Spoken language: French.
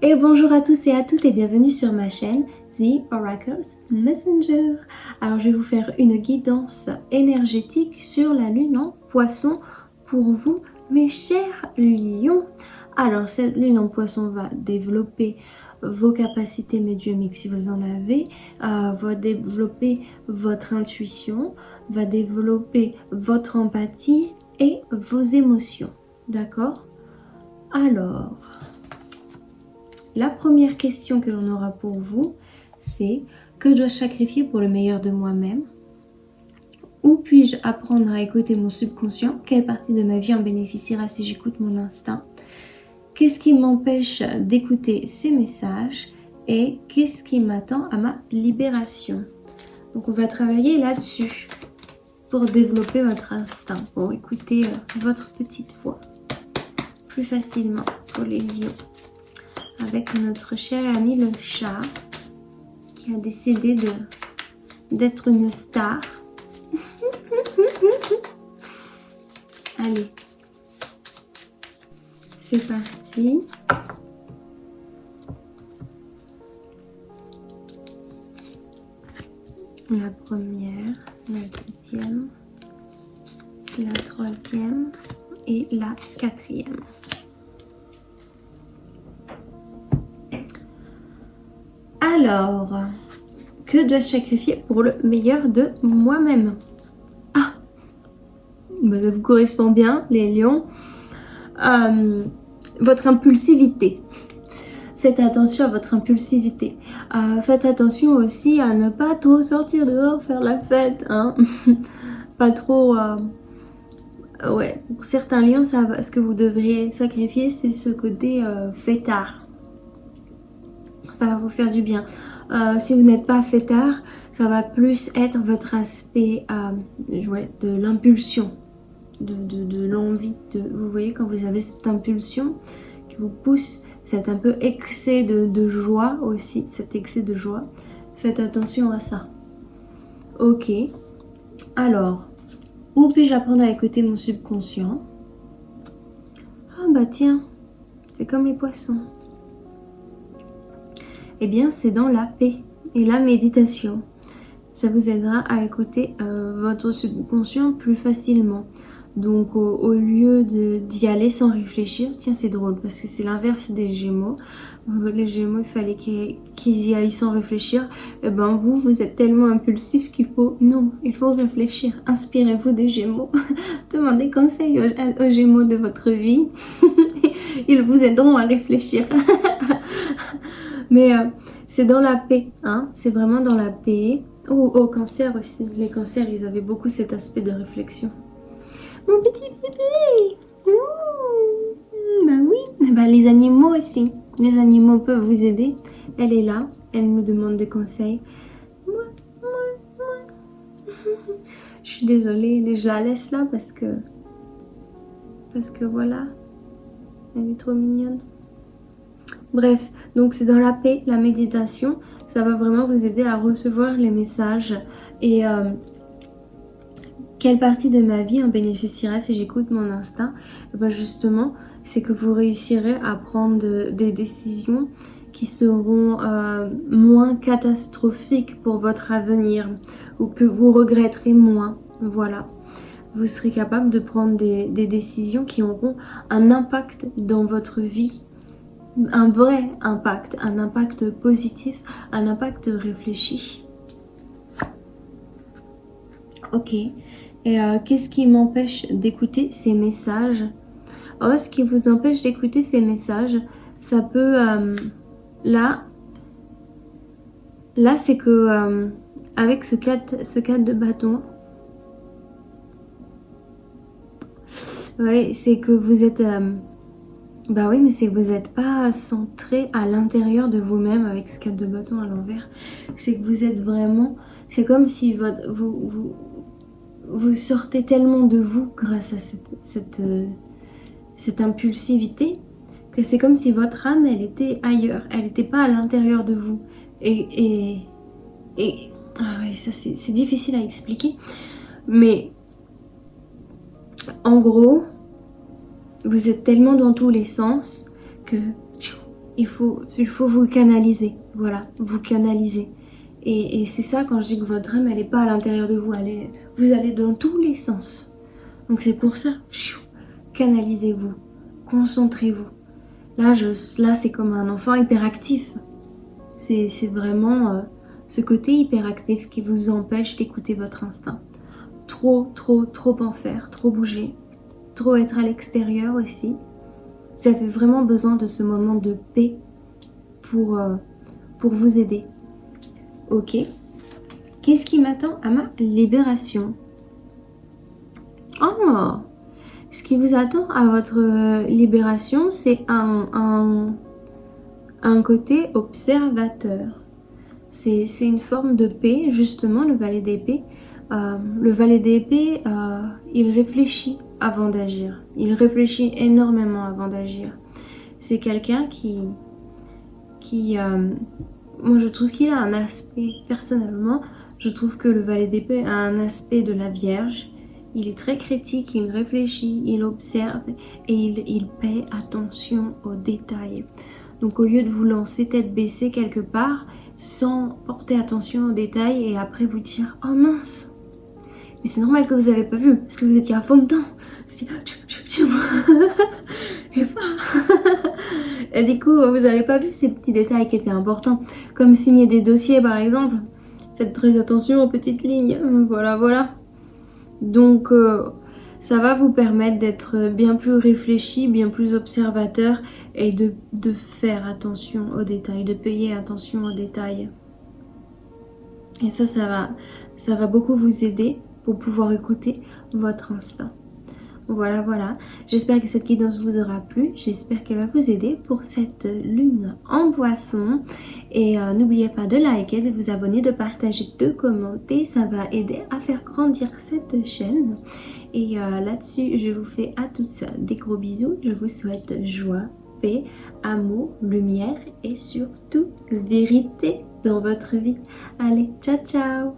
Et bonjour à tous et à toutes et bienvenue sur ma chaîne The Oracles Messenger. Alors je vais vous faire une guidance énergétique sur la lune en poisson pour vous mes chers lions. Alors cette lune en poisson va développer vos capacités médiumniques si vous en avez, va développer votre intuition, va développer votre empathie et vos émotions. D'accord? Alors... la première question que l'on aura pour vous, c'est que dois-je sacrifier pour le meilleur de moi-même? Où puis-je apprendre à écouter mon subconscient? Quelle partie de ma vie en bénéficiera si j'écoute mon instinct? Qu'est-ce qui m'empêche d'écouter ces messages? Et qu'est-ce qui m'attend à ma libération? Donc on va travailler là-dessus pour développer votre instinct, pour écouter votre petite voix plus facilement pour les lions. Avec notre cher ami le chat qui a décidé d'être une star. Allez, c'est parti. La première, la deuxième, la troisième et la quatrième. Alors, que dois-je sacrifier pour le meilleur de moi-même? Ah, ben ça vous correspond bien, les lions. Votre impulsivité. Faites attention à votre impulsivité. Faites attention aussi à ne pas trop sortir dehors, faire la fête. Hein. Pas trop... ouais, pour certains lions, ce que vous devriez sacrifier, c'est ce côté fêtard. Ça va vous faire du bien. Si vous n'êtes pas fêtard, ça va plus être votre aspect de l'impulsion, de l'envie. Vous voyez, quand vous avez cette impulsion qui vous pousse, c'est un peu excès de joie aussi, cet excès de joie. Faites attention à ça. Ok. Alors, où puis-je apprendre à écouter mon subconscient? Ah bah tiens, c'est comme les poissons. Eh bien, c'est dans la paix et la méditation. Ça vous aidera à écouter votre subconscient plus facilement. Donc, au lieu d'y aller sans réfléchir, tiens, c'est drôle parce que c'est l'inverse des Gémeaux. Les Gémeaux, il fallait qu'ils y aillent sans réfléchir. Eh ben, vous êtes tellement impulsif qu'il faut... Non, il faut réfléchir. Inspirez-vous des Gémeaux. Demandez conseil aux Gémeaux de votre vie. Ils vous aideront à réfléchir. Mais c'est dans la paix, hein? C'est vraiment dans la paix. Ou au cancer aussi. Les cancers, ils avaient beaucoup cet aspect de réflexion. Mon petit bébé! Bah oui. Bah, les animaux aussi. Les animaux peuvent vous aider. Elle est là. Elle nous demande des conseils. Je suis désolée. Je la laisse là parce que voilà. Elle est trop mignonne. Bref, donc c'est dans la paix, la méditation, ça va vraiment vous aider à recevoir les messages et quelle partie de ma vie en bénéficiera si j'écoute mon instinct? Et ben justement, c'est que vous réussirez à prendre des décisions qui seront moins catastrophiques pour votre avenir ou que vous regretterez moins, voilà. Vous serez capable de prendre des décisions qui auront un impact dans votre vie. Un vrai impact, un impact positif, un impact réfléchi. Ok. Et qu'est-ce qui m'empêche d'écouter ces messages? Oh, ce qui vous empêche d'écouter ces messages, ça peut... là, c'est que avec ce 4 de bâton, ouais, c'est que vous êtes... bah oui, mais c'est que vous n'êtes pas centré à l'intérieur de vous-même avec ce 4 de bâton à l'envers. C'est que vous êtes vraiment... C'est comme si vous sortez tellement de vous grâce à cette impulsivité que c'est comme si votre âme, elle était ailleurs. Elle n'était pas à l'intérieur de vous. Et ah oui, ça c'est difficile à expliquer. Mais en gros... vous êtes tellement dans tous les sens que il faut vous canaliser. Voilà, vous canaliser. Et c'est ça quand je dis que votre âme, elle n'est pas à l'intérieur de vous. Vous allez dans tous les sens. Donc c'est pour ça. Canalisez-vous. Concentrez-vous. Là, c'est comme un enfant hyperactif. C'est vraiment ce côté hyperactif qui vous empêche d'écouter votre instinct. Trop en faire, trop bouger, trop être à l'extérieur aussi. Vous avez vraiment besoin de ce moment de paix pour vous aider. Ok. Qu'est-ce qui m'attend à ma libération? Oh! Ce qui vous attend à votre libération, c'est un côté observateur. C'est une forme de paix, justement, le valet d'épée. Le valet d'épée, il réfléchit avant d'agir. Il réfléchit énormément avant d'agir. C'est quelqu'un qui moi je trouve qu'il a un aspect, personnellement, je trouve que le valet d'épée a un aspect de la Vierge. Il est très critique, il réfléchit, il observe et il paie attention aux détails. Donc au lieu de vous lancer tête baissée quelque part, sans porter attention aux détails et après vous dire « Oh mince !» Mais c'est normal que vous n'avez pas vu, parce que vous étiez à fond dedans. Et du coup, vous n'avez pas vu ces petits détails qui étaient importants. Comme signer des dossiers, par exemple. Faites très attention aux petites lignes. Voilà. Donc, ça va vous permettre d'être bien plus réfléchi, bien plus observateur et de faire attention aux détails, de payer attention aux détails. Et ça va beaucoup vous aider pour pouvoir écouter votre instinct. Voilà. J'espère que cette guidance vous aura plu. J'espère qu'elle va vous aider pour cette lune en poisson. Et n'oubliez pas de liker, de vous abonner, de partager, de commenter. Ça va aider à faire grandir cette chaîne. Et là-dessus, je vous fais à tous des gros bisous. Je vous souhaite joie, paix, amour, lumière et surtout vérité dans votre vie. Allez, ciao!